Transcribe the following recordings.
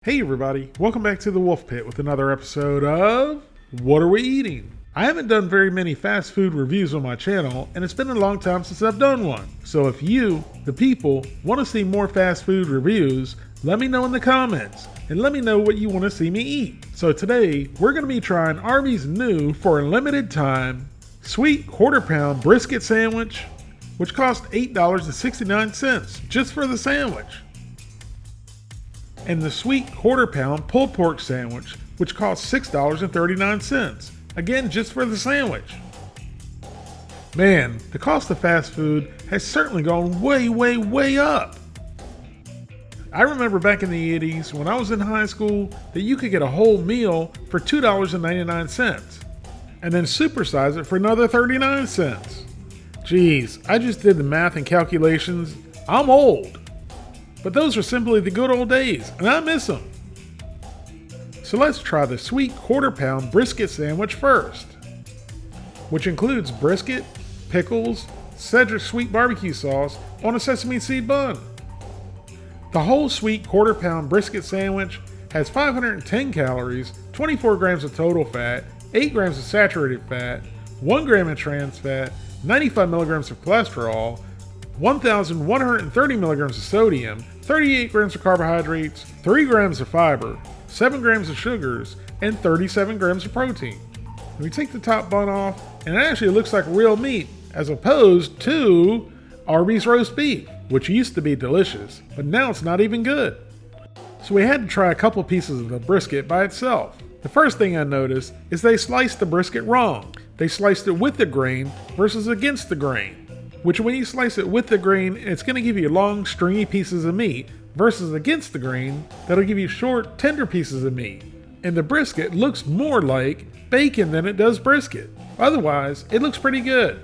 Hey everybody, welcome back to the Wolf Pit with another episode of What Are We Eating? I haven't done very many fast food reviews on my channel, and it's been a long time since I've done one. So if you, the people, want to see more fast food reviews, let me know in the comments, and let me know what you want to see me eat. So today, we're going to be trying Arby's new, for a limited time, sweet quarter-pound brisket sandwich, which cost $8.69 just for the sandwich. And the sweet quarter-pound pulled pork sandwich, which costs $6.39, again just for the sandwich. Man, the cost of fast food has certainly gone way up. I remember back in the 80s when I was in high school that you could get a whole meal for $2.99 and then supersize it for another 39 cents. Geez, I just did the math and calculations. I'm old. But those are simply the good old days, and I miss them. So let's try the sweet quarter-pound brisket sandwich first, which includes brisket, pickles, Cedric's sweet barbecue sauce on a sesame seed bun. The whole sweet quarter-pound brisket sandwich has 510 calories, 24 grams of total fat, 8 grams of saturated fat, 1 gram of trans fat, 95 milligrams of cholesterol, 1,130 milligrams of sodium, 38 grams of carbohydrates, 3 grams of fiber, 7 grams of sugars, and 37 grams of protein. We take the top bun off, and it actually looks like real meat, as opposed to Arby's roast beef, which used to be delicious, but now it's not even good. So we had to try a couple pieces of the brisket by itself. The first thing I noticed is they sliced the brisket wrong. They sliced it with the grain versus against the grain, which when you slice it with the grain, it's going to give you long, stringy pieces of meat, versus against the grain, that'll give you short, tender pieces of meat. And the brisket looks more like bacon than it does brisket. Otherwise, it looks pretty good.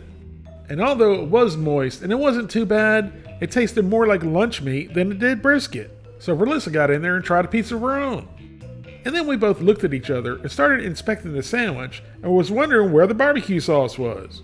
And although it was moist and it wasn't too bad, it tasted more like lunch meat than it did brisket. So Verlissa got in there and tried a piece of her own. And then we both looked at each other and started inspecting the sandwich and was wondering where the barbecue sauce was.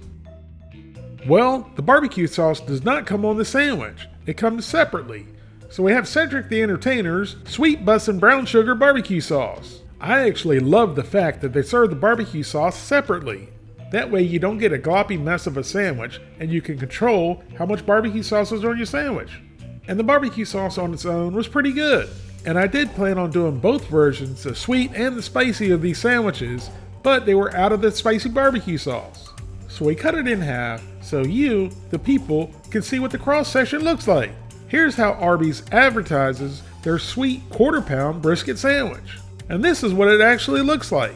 Well, the barbecue sauce does not come on the sandwich. It comes separately. So we have Cedric the Entertainer's Sweet Bussin' Brown Sugar Barbecue Sauce. I actually love the fact that they serve the barbecue sauce separately. That way you don't get a gloppy mess of a sandwich and you can control how much barbecue sauce is on your sandwich. And the barbecue sauce on its own was pretty good. And I did plan on doing both versions, the sweet and the spicy of these sandwiches, but they were out of the spicy barbecue sauce. So we cut it in half so you, the people, can see what the cross section looks like. Here's how Arby's advertises their sweet quarter-pound brisket sandwich. And this is what it actually looks like.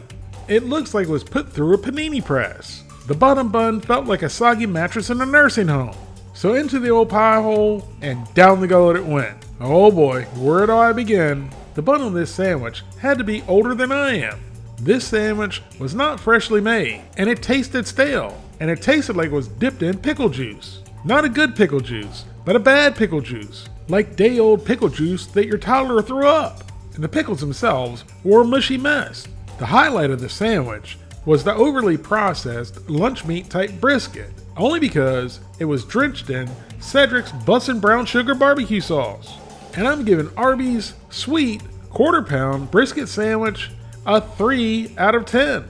It looks like it was put through a panini press. The bottom bun felt like a soggy mattress in a nursing home. So into the old pie hole and down the gullet it went. Oh boy, where do I begin? The bun on this sandwich had to be older than I am. This sandwich was not freshly made, and it tasted stale, and it tasted like it was dipped in pickle juice. Not a good pickle juice, but a bad pickle juice, like day-old pickle juice that your toddler threw up. And the pickles themselves were a mushy mess. The highlight of the sandwich was the overly processed lunch meat type brisket, only because it was drenched in Cedric's Bussin' Brown Sugar Barbecue Sauce. And I'm giving Arby's sweet quarter-pound brisket sandwich a 3 out of 10.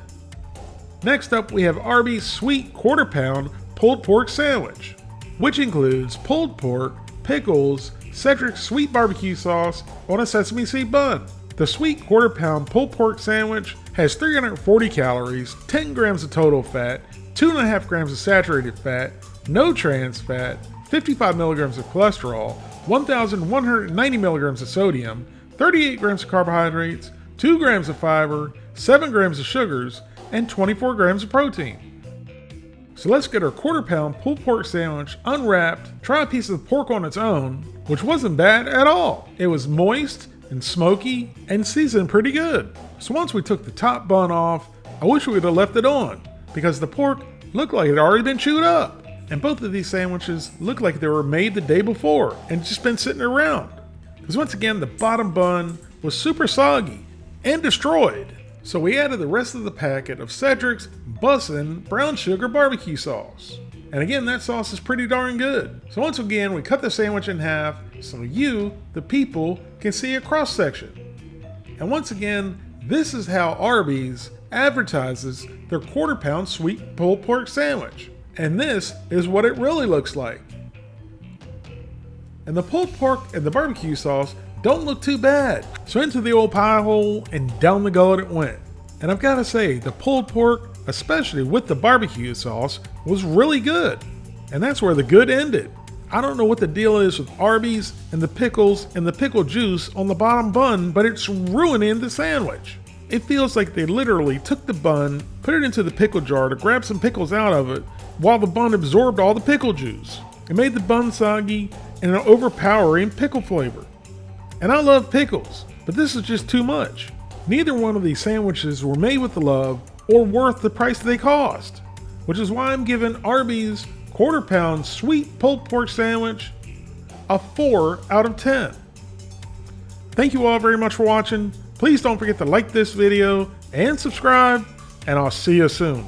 Next up, we have Arby's sweet quarter-pound pulled pork sandwich, which includes pulled pork, pickles, Cedric's sweet barbecue sauce on a sesame seed bun. The sweet quarter-pound pulled pork sandwich has 340 calories, 10 grams of total fat, 2.5 grams of saturated fat, no trans fat, 55 milligrams of cholesterol, 1,190 milligrams of sodium, 38 grams of carbohydrates, 2 grams of fiber, 7 grams of sugars, and 24 grams of protein. So let's get our quarter-pound pulled pork sandwich unwrapped, try a piece of pork on its own, which wasn't bad at all. It was moist and smoky and seasoned pretty good. So once we took the top bun off, I wish we would have left it on, because the pork looked like it had already been chewed up. And both of these sandwiches looked like they were made the day before and just been sitting around. Because once again, the bottom bun was super soggy and destroyed. So we added the rest of the packet of Cedric's Bussin' Brown Sugar Barbecue Sauce. And again, that sauce is pretty darn good. So once again, we cut the sandwich in half so you, the people, can see a cross section. And once again, this is how Arby's advertises their quarter-pound sweet pulled pork sandwich. And this is what it really looks like. And the pulled pork and the barbecue sauce don't look too bad. So into the old pie hole and down the gullet it went. And I've got to say, the pulled pork, especially with the barbecue sauce, was really good. And that's where the good ended. I don't know what the deal is with Arby's and the pickles and the pickle juice on the bottom bun, but it's ruining the sandwich. It feels like they literally took the bun, put it into the pickle jar to grab some pickles out of it, while the bun absorbed all the pickle juice. It made the bun soggy and an overpowering pickle flavor. And I love pickles, but this is just too much. Neither one of these sandwiches were made with the love or worth the price they cost, which is why I'm giving Arby's quarter-pound sweet pulled pork sandwich a 4 out of 10. Thank you all very much for watching. Please don't forget to like this video and subscribe, and I'll see you soon.